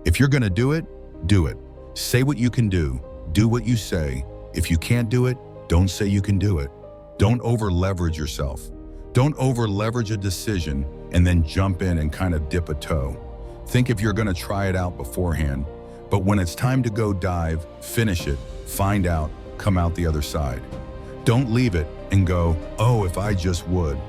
If you're gonna do it, do it. Say what you can do what you say. If you can't do it, don't say you can do it. Don't over-leverage yourself. Don't over-leverage a decision and then jump in and kind of dip a toe. Think if you're gonna try it out beforehand, but when it's time to go dive, finish it, find out, come out the other side. Don't leave it and go, oh, if I just would.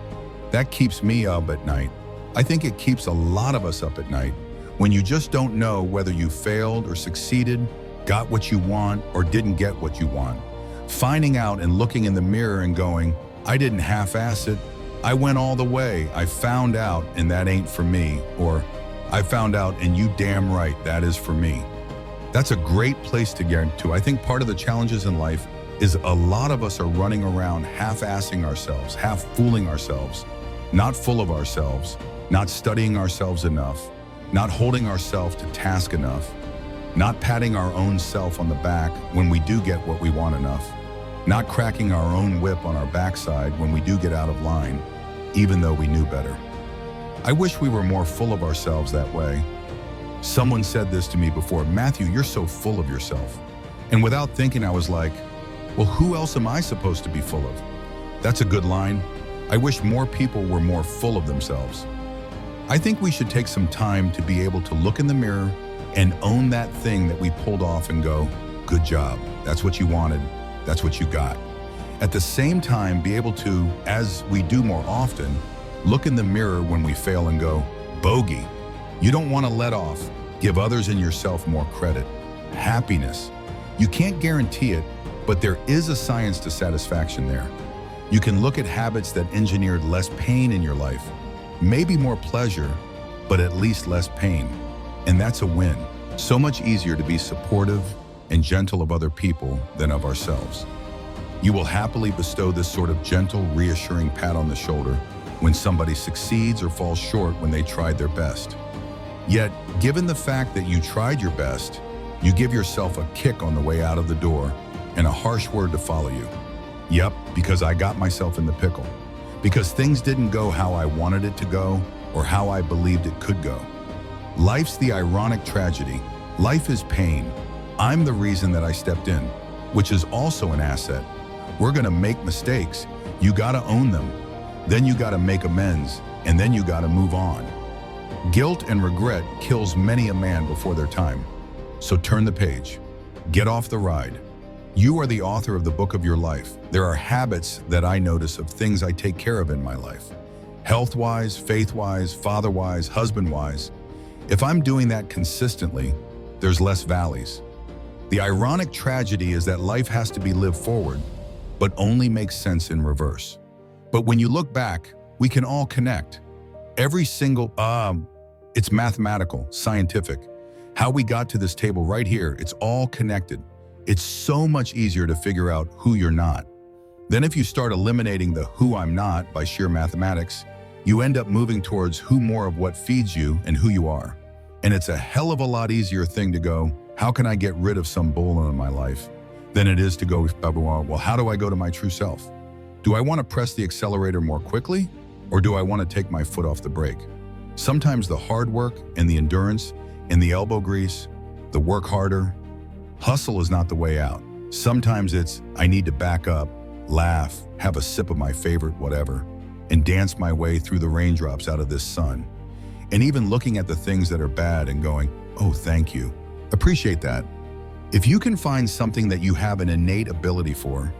That keeps me up at night. I think it keeps a lot of us up at night when you just don't know whether you failed or succeeded, got what you want or didn't get what you want. Finding out and looking in the mirror and going, I didn't half-ass it. I went all the way. I found out and that ain't for me. Or I found out and you damn right that is for me. That's a great place to get to. I think part of the challenges in life is a lot of us are running around half-assing ourselves, half-fooling ourselves, not full of ourselves, not studying ourselves enough, not holding ourselves to task enough, not patting our own self on the back when we do get what we want enough, not cracking our own whip on our backside when we do get out of line, even though we knew better. I wish we were more full of ourselves that way. Someone said this to me before, Matthew, you're so full of yourself. And without thinking, I was like, well, who else am I supposed to be full of? That's a good line. I wish more people were more full of themselves. I think we should take some time to be able to look in the mirror and own that thing that we pulled off and go, good job. That's what you wanted. That's what you got. At the same time, be able to, as we do more often, look in the mirror when we fail and go, bogey. You don't want to let off. Give others and yourself more credit. Happiness. You can't guarantee it, but there is a science to satisfaction there. You can look at habits that engineered less pain in your life, maybe more pleasure, but at least less pain. And that's a win. So much easier to be supportive and gentle of other people than of ourselves. You will happily bestow this sort of gentle, reassuring pat on the shoulder when somebody succeeds or falls short when they tried their best. Yet, given the fact that you tried your best, you give yourself a kick on the way out of the door and a harsh word to follow you. Yep, because I got myself in the pickle. Because things didn't go how I wanted it to go or how I believed it could go. Life's the ironic tragedy. Life is pain. I'm the reason that I stepped in, which is also an asset. We're gonna make mistakes. You gotta own them. Then you gotta make amends, and then you gotta move on. Guilt and regret kills many a man before their time. So turn the page. Get off the ride. You are the author of the book of your life. There are habits that I notice of things I take care of in my life. Health-wise, faith-wise, father-wise, husband-wise. If I'm doing that consistently, there's less valleys. The ironic tragedy is that life has to be lived forward, but only makes sense in reverse. But when you look back, we can all connect. Every single, it's mathematical, scientific. How we got to this table right here, it's all connected. It's so much easier to figure out who you're not. Then if you start eliminating the who I'm not by sheer mathematics, you end up moving towards who more of what feeds you and who you are. And it's a hell of a lot easier thing to go, how can I get rid of some bull in my life, than it is to go, well, how do I go to my true self? Do I want to press the accelerator more quickly, or do I want to take my foot off the brake? Sometimes the hard work and the endurance and the elbow grease, the work harder, hustle is not the way out. Sometimes it's, I need to back up, laugh, have a sip of my favorite whatever, and dance my way through the raindrops out of this sun. And even looking at the things that are bad and going, oh, thank you. Appreciate that. If you can find something that you have an innate ability for,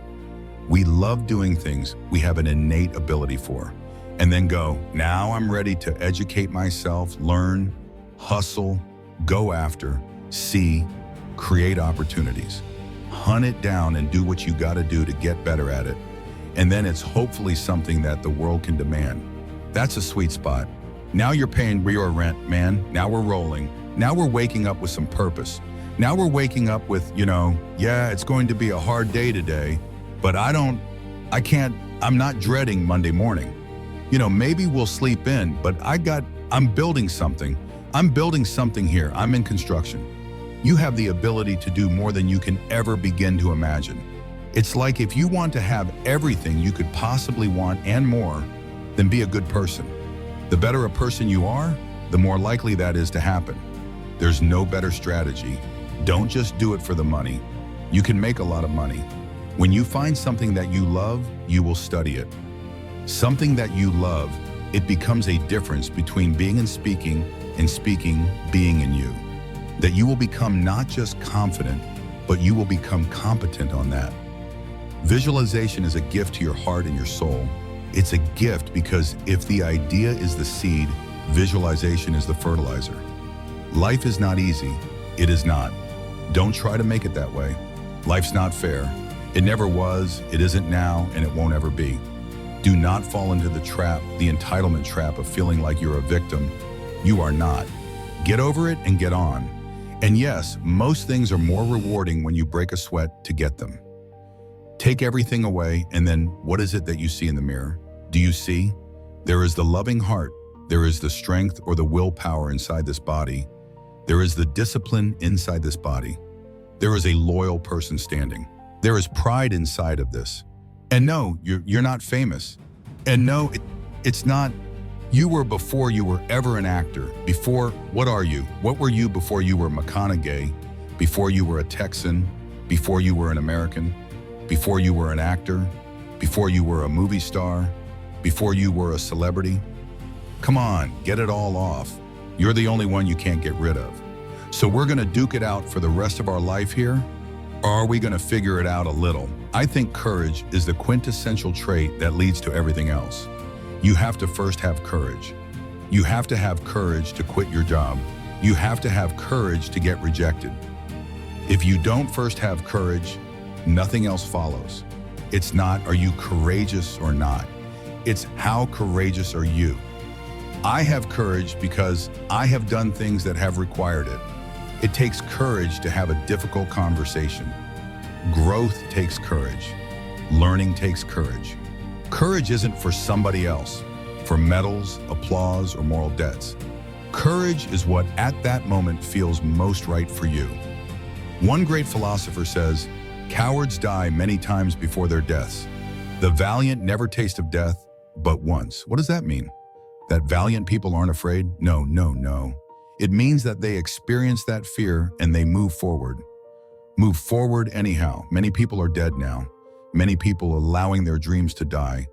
we love doing things we have an innate ability for, and then go, now I'm ready to educate myself, learn, hustle, go after, see, create opportunities. Hunt it down and do what you gotta do to get better at it. And then it's hopefully something that the world can demand. That's a sweet spot. Now you're paying your rent, man. Now we're rolling. Now we're waking up with some purpose. Now we're waking up with, yeah, it's going to be a hard day today, but I'm not dreading Monday morning. Maybe we'll sleep in, but I'm building something. I'm building something here. I'm in construction. You have the ability to do more than you can ever begin to imagine. It's like if you want to have everything you could possibly want and more, then be a good person. The better a person you are, the more likely that is to happen. There's no better strategy. Don't just do it for the money. You can make a lot of money. When you find something that you love, you will study it. Something that you love, it becomes a difference between being and speaking being in you. That you will become not just confident, but you will become competent on that. Visualization is a gift to your heart and your soul. It's a gift because if the idea is the seed, visualization is the fertilizer. Life is not easy. It is not. Don't try to make it that way. Life's not fair. It never was, it isn't now, and it won't ever be. Do not fall into the trap, the entitlement trap of feeling like you're a victim. You are not. Get over it and get on. And yes, most things are more rewarding when you break a sweat to get them. Take everything away, and then what is it that you see in the mirror? Do you see? There is the loving heart. There is the strength or the willpower inside this body. There is the discipline inside this body. There is a loyal person standing. There is pride inside of this. And no, you're not famous. And no, it's not. You were before you were ever an actor. Before, what are you? What were you before you were McConaughey? Before you were a Texan? Before you were an American? Before you were an actor? Before you were a movie star? Before you were a celebrity? Come on, get it all off. You're the only one you can't get rid of. So we're gonna duke it out for the rest of our life here? Or are we gonna figure it out a little? I think courage is the quintessential trait that leads to everything else. You have to first have courage. You have to have courage to quit your job. You have to have courage to get rejected. If you don't first have courage, nothing else follows. It's not, are you courageous or not? It's how courageous are you? I have courage because I have done things that have required it. It takes courage to have a difficult conversation. Growth takes courage. Learning takes courage. Courage isn't for somebody else, for medals, applause, or moral debts. Courage is what at that moment feels most right for you. One great philosopher says, cowards die many times before their deaths. The valiant never taste of death, but once. What does that mean? That valiant people aren't afraid? No. It means that they experience that fear and they move forward. Move forward anyhow. Many people are dead now. Many people allowing their dreams to die.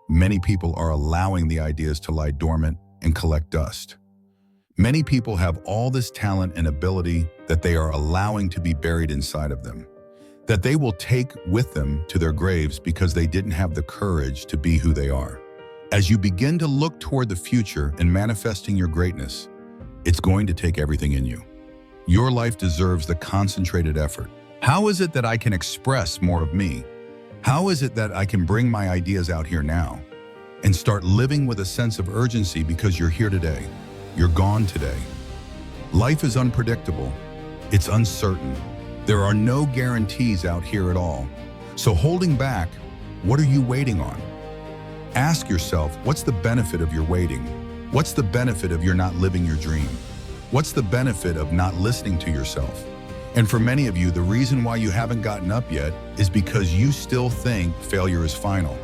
Many people are allowing the ideas to lie dormant and collect dust. Many people have all this talent and ability that they are allowing to be buried inside of them, that they will take with them to their graves because they didn't have the courage to be who they are. As you begin to look toward the future and manifesting your greatness, it's going to take everything in you. Your life deserves the concentrated effort. How is it that I can express more of me? How is it that I can bring my ideas out here now and start living with a sense of urgency because you're here today, you're gone today? Life is unpredictable. It's uncertain. There are no guarantees out here at all. So holding back, what are you waiting on? Ask yourself, what's the benefit of your waiting? What's the benefit of your not living your dream? What's the benefit of not listening to yourself? And for many of you, the reason why you haven't gotten up yet is because you still think failure is final.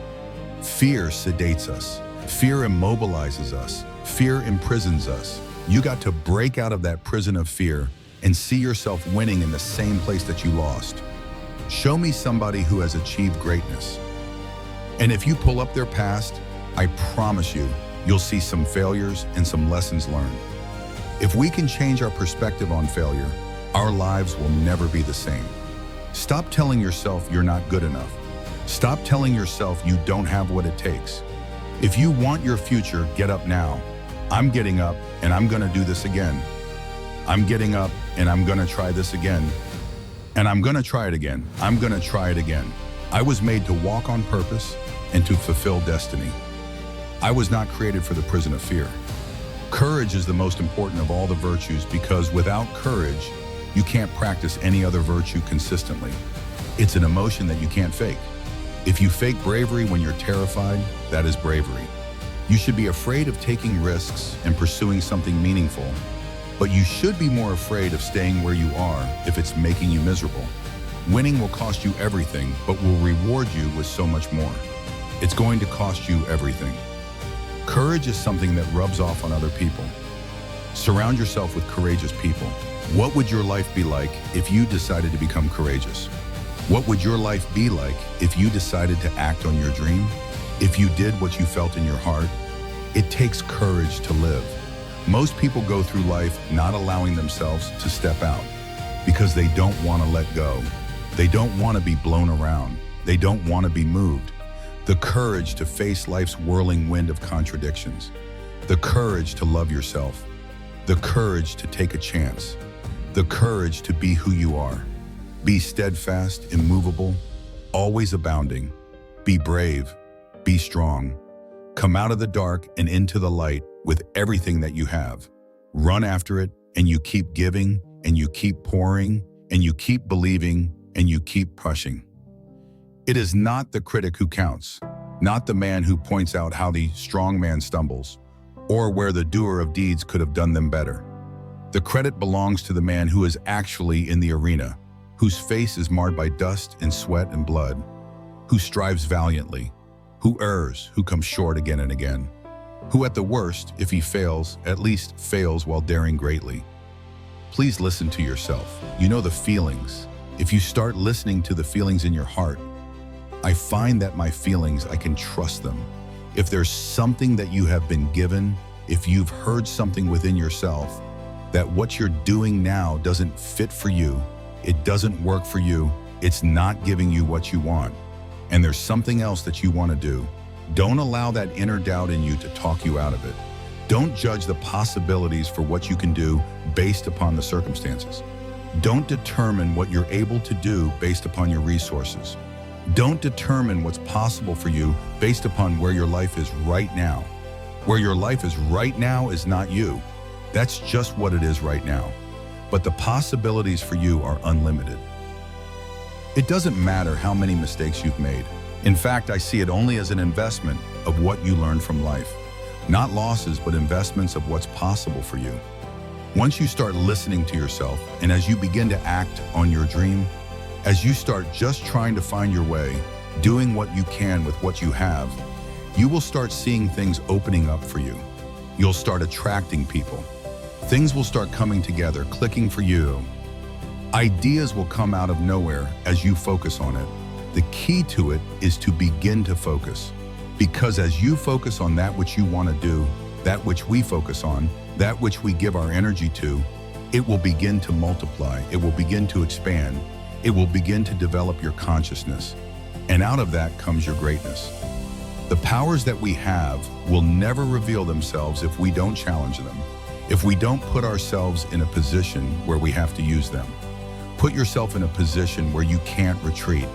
Fear sedates us. Fear immobilizes us. Fear imprisons us. You got to break out of that prison of fear and see yourself winning in the same place that you lost. Show me somebody who has achieved greatness. And if you pull up their past, I promise you, you'll see some failures and some lessons learned. If we can change our perspective on failure, our lives will never be the same. Stop telling yourself you're not good enough. Stop telling yourself you don't have what it takes. If you want your future, get up now. I'm getting up and I'm gonna do this again. I'm getting up and I'm gonna try this again. And I'm gonna try it again. I'm gonna try it again. I was made to walk on purpose and to fulfill destiny. I was not created for the prison of fear. Courage is the most important of all the virtues because without courage, you can't practice any other virtue consistently. It's an emotion that you can't fake. If you fake bravery when you're terrified, that is bravery. You should be afraid of taking risks and pursuing something meaningful, but you should be more afraid of staying where you are if it's making you miserable. Winning will cost you everything, but will reward you with so much more. It's going to cost you everything. Courage is something that rubs off on other people. Surround yourself with courageous people. What would your life be like if you decided to become courageous? What would your life be like if you decided to act on your dream? If you did what you felt in your heart? It takes courage to live. Most people go through life not allowing themselves to step out because they don't want to let go. They don't want to be blown around. They don't want to be moved. The courage to face life's whirling wind of contradictions. The courage to love yourself. The courage to take a chance. The courage to be who you are. Be steadfast, immovable, always abounding. Be brave. Be strong. Come out of the dark and into the light with everything that you have. Run after it, and you keep giving, and you keep pouring, and you keep believing, and you keep pushing. It is not the critic who counts, not the man who points out how the strong man stumbles, or where the doer of deeds could have done them better. The credit belongs to the man who is actually in the arena, whose face is marred by dust and sweat and blood, who strives valiantly, who errs, who comes short again and again, who at the worst, if he fails, at least fails while daring greatly. Please listen to yourself. You know the feelings. If you start listening to the feelings in your heart, I find that my feelings, I can trust them. If there's something that you have been given, if you've heard something within yourself, that what you're doing now doesn't fit for you, it doesn't work for you, it's not giving you what you want, and there's something else that you want to do, don't allow that inner doubt in you to talk you out of it. Don't judge the possibilities for what you can do based upon the circumstances. Don't determine what you're able to do based upon your resources. Don't determine what's possible for you based upon where your life is right now. Where your life is right now is not you. That's just what it is right now. But the possibilities for you are unlimited. It doesn't matter how many mistakes you've made. In fact, I see it only as an investment of what you learn from life. Not losses, but investments of what's possible for you. Once you start listening to yourself, and as you begin to act on your dream, as you start just trying to find your way, doing what you can with what you have, you will start seeing things opening up for you. You'll start attracting people. Things will start coming together, clicking for you. Ideas will come out of nowhere as you focus on it. The key to it is to begin to focus. Because as you focus on that which you want to do, that which we focus on, that which we give our energy to, it will begin to multiply, it will begin to expand, it will begin to develop your consciousness. And out of that comes your greatness. The powers that we have will never reveal themselves if we don't challenge them, if we don't put ourselves in a position where we have to use them. Put yourself in a position where you can't retreat,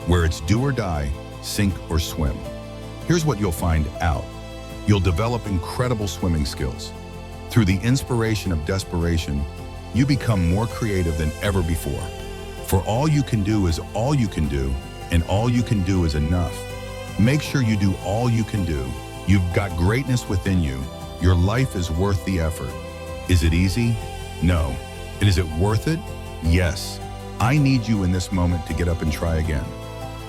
where it's do or die, sink or swim. Here's what you'll find out. You'll develop incredible swimming skills. Through the inspiration of desperation, you become more creative than ever before. For all you can do is all you can do, and all you can do is enough. Make sure you do all you can do. You've got greatness within you. Your life is worth the effort. Is it easy? No. And is it worth it? Yes. I need you in this moment to get up and try again.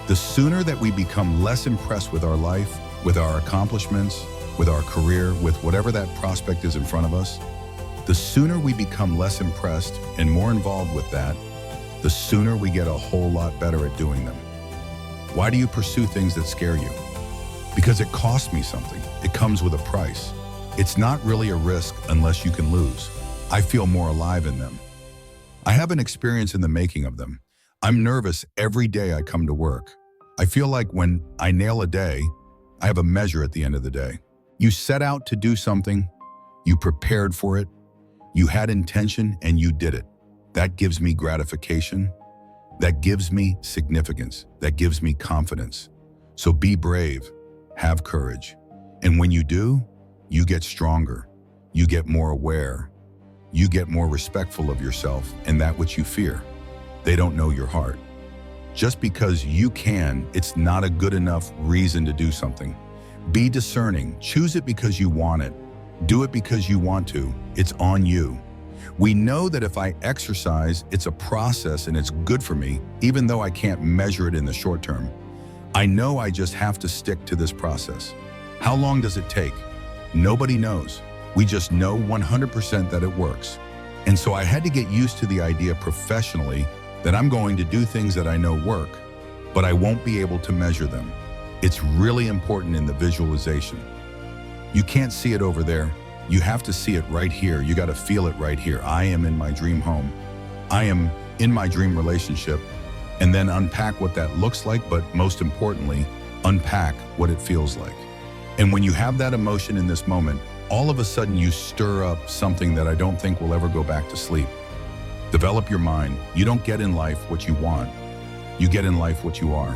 The sooner that we become less impressed with our life, with our accomplishments, with our career, with whatever that prospect is in front of us, the sooner we become less impressed and more involved with that, the sooner we get a whole lot better at doing them. Why do you pursue things that scare you? Because it costs me something. It comes with a price. It's not really a risk unless you can lose. I feel more alive in them. I have an experience in the making of them. I'm nervous every day I come to work. I feel like when I nail a day, I have a measure at the end of the day. You set out to do something, you prepared for it, you had intention and you did it. That gives me gratification. That gives me significance. That gives me confidence. So be brave, have courage. And when you do, you get stronger. You get more aware. You get more respectful of yourself and that which you fear. They don't know your heart. Just because you can, it's not a good enough reason to do something. Be discerning. Choose it because you want it. Do it because you want to. It's on you. We know that if I exercise, it's a process and it's good for me, even though I can't measure it in the short term. I know I just have to stick to this process. How long does it take? Nobody knows. We just know 100% that it works. And so I had to get used to the idea professionally that I'm going to do things that I know work, but I won't be able to measure them. It's really important in the visualization. You can't see it over there. You have to see it right here. You got to feel it right here. I am in my dream home. I am in my dream relationship. And then unpack what that looks like, but most importantly, unpack what it feels like. And when you have that emotion in this moment, all of a sudden you stir up something that I don't think will ever go back to sleep. Develop your mind. You don't get in life what you want. You get in life what you are.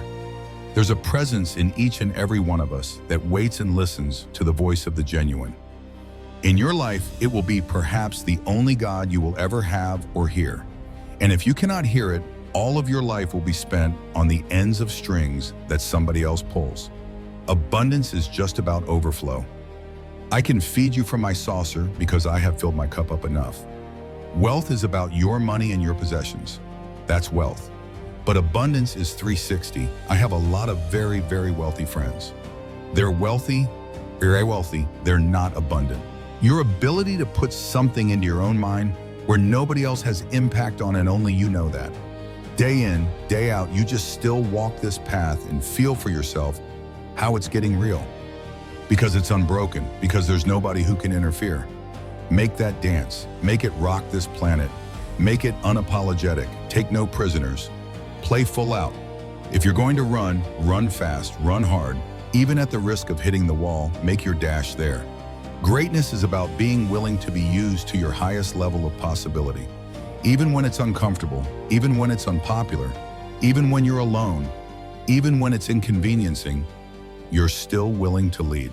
There's a presence in each and every one of us that waits and listens to the voice of the genuine. In your life, it will be perhaps the only God you will ever have or hear. And if you cannot hear it, all of your life will be spent on the ends of strings that somebody else pulls. Abundance is just about overflow. I can feed you from my saucer because I have filled my cup up enough. Wealth is about your money and your possessions. That's wealth. But abundance is 360. I have a lot of very, very wealthy friends. They're wealthy, very wealthy, they're not abundant. Your ability to put something into your own mind where nobody else has impact on and only you know that. Day in, day out, you just still walk this path and feel for yourself how it's getting real. Because it's unbroken, because there's nobody who can interfere. Make that dance, make it rock this planet, make it unapologetic, take no prisoners, play full out. If you're going to run, run fast, run hard, even at the risk of hitting the wall, make your dash there. Greatness is about being willing to be used to your highest level of possibility. Even when it's uncomfortable, even when it's unpopular, even when you're alone, even when it's inconveniencing, you're still willing to lead.